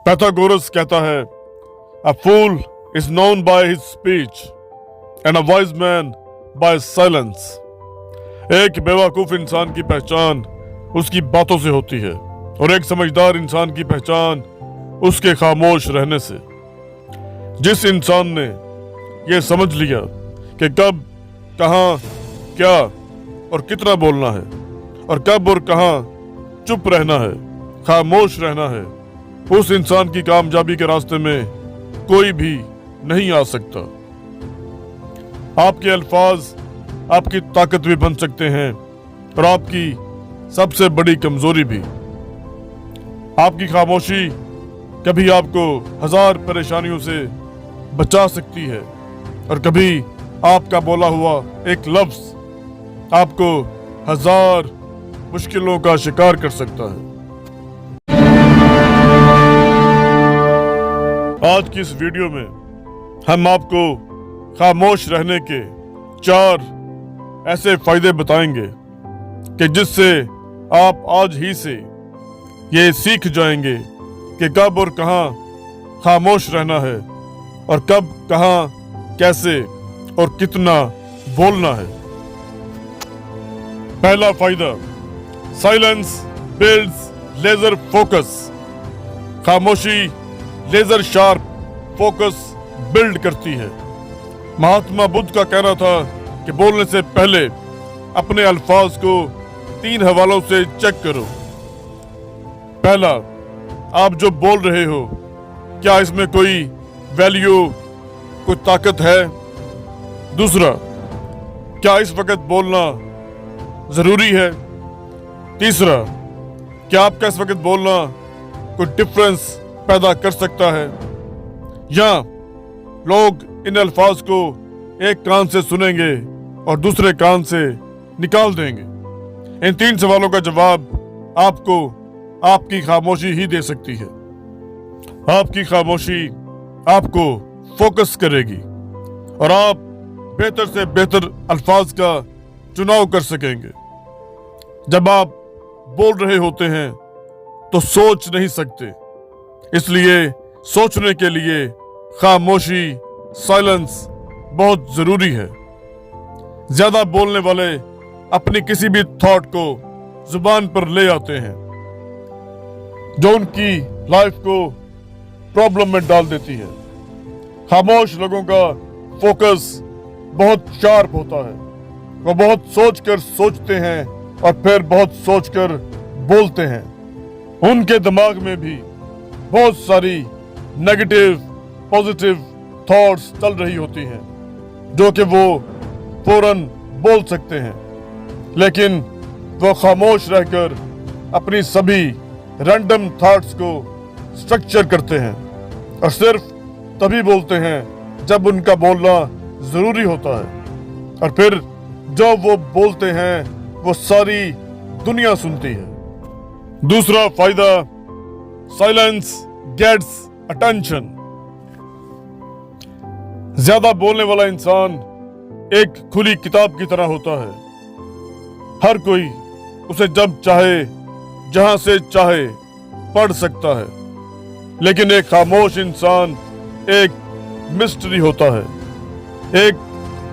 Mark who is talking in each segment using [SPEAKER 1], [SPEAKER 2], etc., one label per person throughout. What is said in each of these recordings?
[SPEAKER 1] Pythagoras कहता है, a fool is known by his speech and a wise man by silence. एक बेवकूफ इंसान की पहचान उसकी बातों से होती है और एक समझदार इंसान की पहचान उसके खामोश रहने से। जिस इंसान ने ये समझ लिया कि कब, कहाँ, क्या और कितना बोलना है और कब और कहाँ चुप रहना है, खामोश रहना है, उस इंसान की कामयाबी के रास्ते में कोई भी नहीं आ सकता। आपके अल्फाज आपकी ताकत भी बन सकते हैं और आपकी सबसे बड़ी कमजोरी भी। आपकी खामोशी कभी आपको 1000 परेशानियों से बचा सकती है और कभी आपका बोला हुआ एक लफ्ज आपको 1000 मुश्किलों का शिकार कर सकता है। आज की इस वीडियो में हम आपको खामोश रहने के 4 ऐसे फायदे बताएंगे कि जिससे आप आज ही से ये सीख जाएंगे कि कब और कहाँ खामोश रहना है और कब, कहाँ, कैसे और कितना बोलना है। पहला फायदा, साइलेंस बिल्ड्स लेजर फोकस। खामोशी लेजर शार्प फोकस बिल्ड करती है। महात्मा बुद्ध का कहना था कि बोलने से पहले अपने अल्फाज को 3 हवालों से चेक करो। पहला, आप जो बोल रहे हो क्या इसमें कोई वैल्यू, कोई ताकत है? दूसरा, क्या इस वक्त बोलना जरूरी है? तीसरा, क्या आपका इस वक्त बोलना कोई डिफरेंस पैदा कर सकता है? या लोग इन अल्फाज को एक कान से सुनेंगे और दूसरे कान से निकाल देंगे। इन 3 सवालों का जवाब आपको आपकी खामोशी ही दे सकती है। आपकी खामोशी आपको फोकस करेगी और आप बेहतर से बेहतर अल्फाज का चुनाव कर सकेंगे। जब आप बोल रहे होते हैं तो सोच नहीं सकते, इसलिए सोचने के लिए खामोशी, साइलेंस बहुत जरूरी है। ज्यादा बोलने वाले अपनी किसी भी थॉट को जुबान पर ले आते हैं जो उनकी लाइफ को प्रॉब्लम में डाल देती है। खामोश लोगों का फोकस बहुत शार्प होता है। वो बहुत सोचकर सोचते हैं और फिर बहुत सोचकर बोलते हैं। उनके दिमाग में भी बहुत सारी नेगेटिव, पॉजिटिव थॉट्स चल रही होती हैं जो कि वो फौरन बोल सकते हैं, लेकिन वो खामोश रहकर अपनी सभी रैंडम थॉट्स को स्ट्रक्चर करते हैं और सिर्फ तभी बोलते हैं जब उनका बोलना जरूरी होता है और फिर जो वो बोलते हैं वो सारी दुनिया सुनती है। दूसरा फायदा, साइलेंस गेट्स अटेंशन। ज्यादा बोलने वाला इंसान एक खुली किताब की तरह होता है। हर कोई उसे जब चाहे, जहां से चाहे पढ़ सकता है, लेकिन एक खामोश इंसान एक मिस्ट्री होता है, एक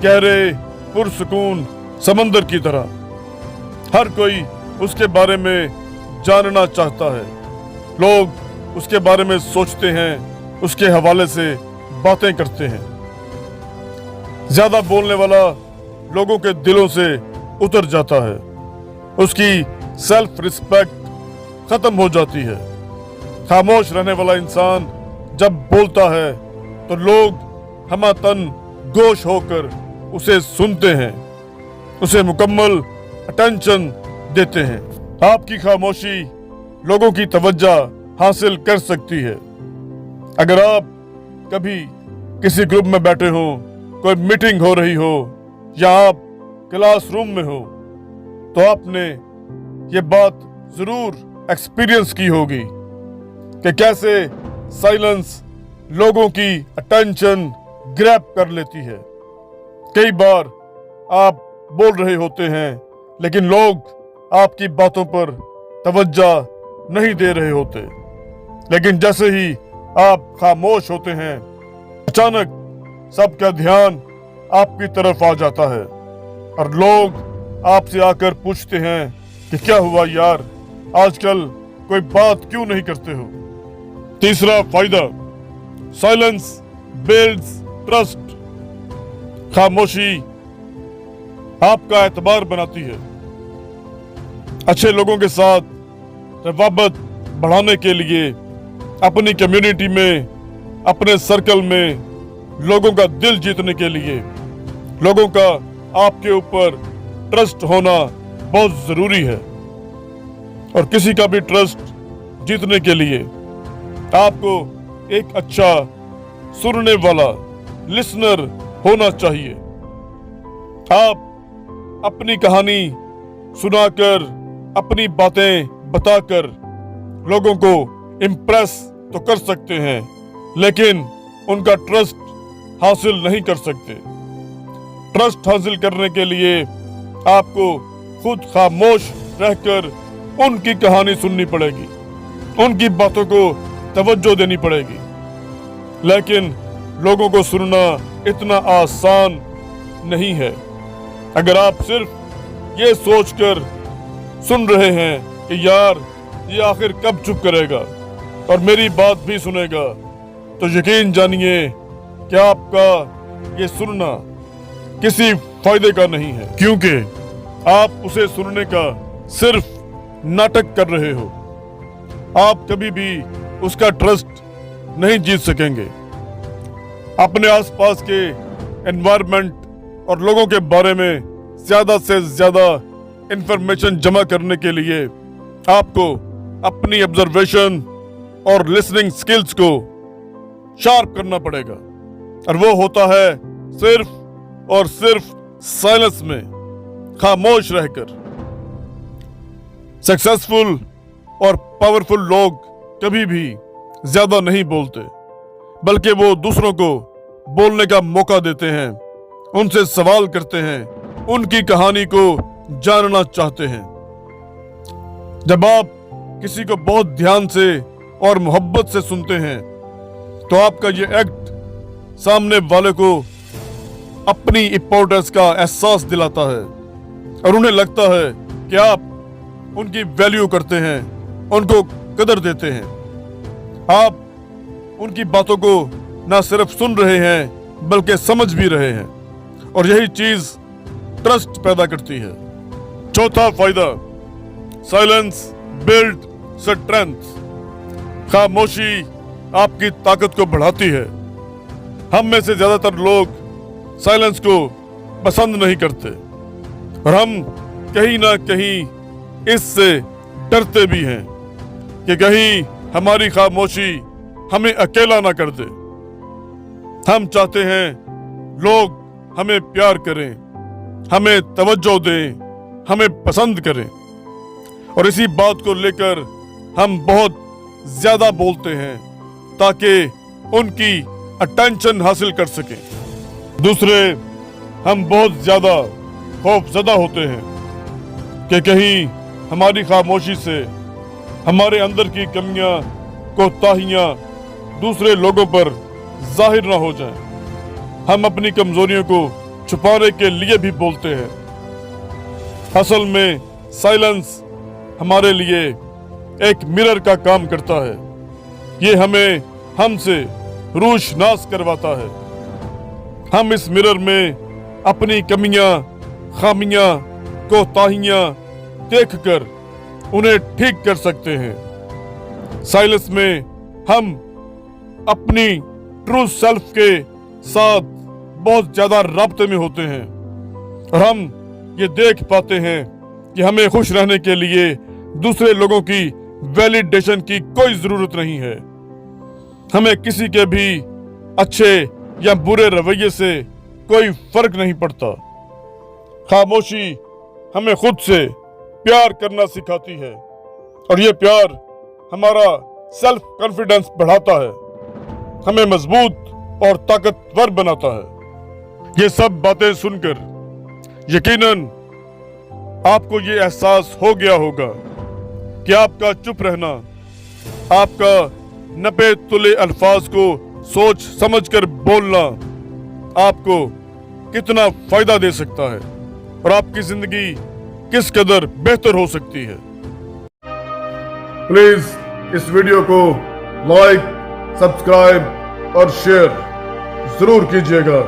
[SPEAKER 1] गहरे पुरसुकून समंदर की तरह। हर कोई उसके बारे में जानना चाहता है। लोग उसके बारे में सोचते हैं, उसके हवाले से बातें करते हैं। ज्यादा बोलने वाला लोगों के दिलों से उतर जाता है। उसकी सेल्फ रिस्पेक्ट खत्म हो जाती है। खामोश रहने वाला इंसान जब बोलता है तो लोग हमातन गोश होकर उसे सुनते हैं, उसे मुकम्मल अटेंशन देते हैं। आपकी खामोशी लोगों की तवज्जो हासिल कर सकती है। अगर आप कभी किसी ग्रुप में बैठे हो, कोई मीटिंग हो रही हो या आप क्लासरूम में हो, तो आपने ये बात जरूर एक्सपीरियंस की होगी कि कैसे साइलेंस लोगों की अटेंशन ग्रैब कर लेती है। कई बार आप बोल रहे होते हैं लेकिन लोग आपकी बातों पर तवज्जो नहीं दे रहे होते। लेकिन जैसे ही आप खामोश होते हैं, अचानक सबका ध्यान आपकी तरफ आ जाता है और लोग आपसे आकर पूछते हैं कि क्या हुआ यार, आजकल कोई बात क्यों नहीं करते हो। तीसरा फायदा, साइलेंस बिल्ड्स ट्रस्ट। खामोशी आपका एतबार बनाती है। अच्छे लोगों के साथ रवाबत बढ़ाने के लिए अपनी कम्युनिटी में, अपने सर्कल में लोगों का दिल जीतने के लिए लोगों का आपके ऊपर ट्रस्ट होना बहुत जरूरी है। और किसी का भी ट्रस्ट जीतने के लिए आपको एक अच्छा सुनने वाला लिसनर होना चाहिए। आप अपनी कहानी सुनाकर, अपनी बातें बताकर लोगों को इम्प्रेस तो कर सकते हैं, लेकिन उनका ट्रस्ट हासिल नहीं कर सकते। ट्रस्ट हासिल करने के लिए आपको खुद खामोश रहकर उनकी कहानी सुननी पड़ेगी, उनकी बातों को तवज्जो देनी पड़ेगी। लेकिन लोगों को सुनना इतना आसान नहीं है। अगर आप सिर्फ ये सोचकर सुन रहे हैं कि यार ये आखिर कब चुप करेगा और मेरी बात भी सुनेगा, तो यकीन जानिए कि आपका ये सुनना किसी फायदे का नहीं है, क्योंकि आप उसे सुनने का सिर्फ नाटक कर रहे हो। आप कभी भी उसका ट्रस्ट नहीं जीत सकेंगे। अपने आसपास के एनवायरनमेंट और लोगों के बारे में ज्यादा से ज्यादा इंफॉर्मेशन जमा करने के लिए आपको अपनी ऑब्जर्वेशन और लिसनिंग स्किल्स को शार्प करना पड़ेगा, और वो होता है सिर्फ और सिर्फ साइलेंस में, खामोश रहकर। सक्सेसफुल और पावरफुल लोग कभी भी ज्यादा नहीं बोलते, बल्कि वो दूसरों को बोलने का मौका देते हैं, उनसे सवाल करते हैं, उनकी कहानी को जानना चाहते हैं। जब आप किसी को बहुत ध्यान से और मोहब्बत से सुनते हैं, तो आपका ये एक्ट सामने वाले को अपनी इंपॉर्टेंस का एहसास दिलाता है और उन्हें लगता है कि आप उनकी वैल्यू करते हैं, उनको कदर देते हैं। आप उनकी बातों को ना सिर्फ सुन रहे हैं बल्कि समझ भी रहे हैं, और यही चीज ट्रस्ट पैदा करती है। चौथा फायदा, साइलेंस बिल्ड स्ट्रेंथ। खामोशी आपकी ताकत को बढ़ाती है। हम में से ज्यादातर लोग साइलेंस को पसंद नहीं करते, और हम कहीं ना कहीं इससे डरते भी हैं कि कहीं हमारी खामोशी हमें अकेला ना कर दे। हम चाहते हैं लोग हमें प्यार करें, हमें तवज्जो दें, हमें पसंद करें, और इसी बात को लेकर हम बहुत ज्यादा बोलते हैं ताकि उनकी अटेंशन हासिल कर सकें। दूसरे, हम बहुत ज्यादा खौफजदा होते हैं कि कहीं हमारी खामोशी से हमारे अंदर की कमियां, कोताहियां दूसरे लोगों पर जाहिर ना हो जाएं। हम अपनी कमजोरियों को छुपाने के लिए भी बोलते हैं। असल में साइलेंस हमारे लिए एक मिरर का काम करता है। ये हमें हमसे रोशनास करवाता है। हम इस मिरर में अपनी कमियां, खामियां, कोताहियां देखकर उन्हें ठीक कर सकते हैं। साइलेंस में हम अपनी ट्रू सेल्फ के साथ बहुत ज्यादा राब्ते में होते हैं, और हम ये देख पाते हैं कि हमें खुश रहने के लिए दूसरे लोगों की वैलिडेशन की कोई जरूरत नहीं है। हमें किसी के भी अच्छे या बुरे रवैये से कोई फर्क नहीं पड़ता। खामोशी हमें खुद से प्यार करना सिखाती है, और ये प्यार हमारा सेल्फ कॉन्फिडेंस बढ़ाता है, हमें मजबूत और ताकतवर बनाता है। ये सब बातें सुनकर यकीनन आपको ये एहसास हो गया होगा कि आपका चुप रहना, आपका 90 तुले अल्फाज को सोच समझ कर बोलना आपको कितना फायदा दे सकता है और आपकी जिंदगी किस कदर बेहतर हो सकती है। प्लीज इस वीडियो को लाइक, सब्सक्राइब और शेयर जरूर कीजिएगा।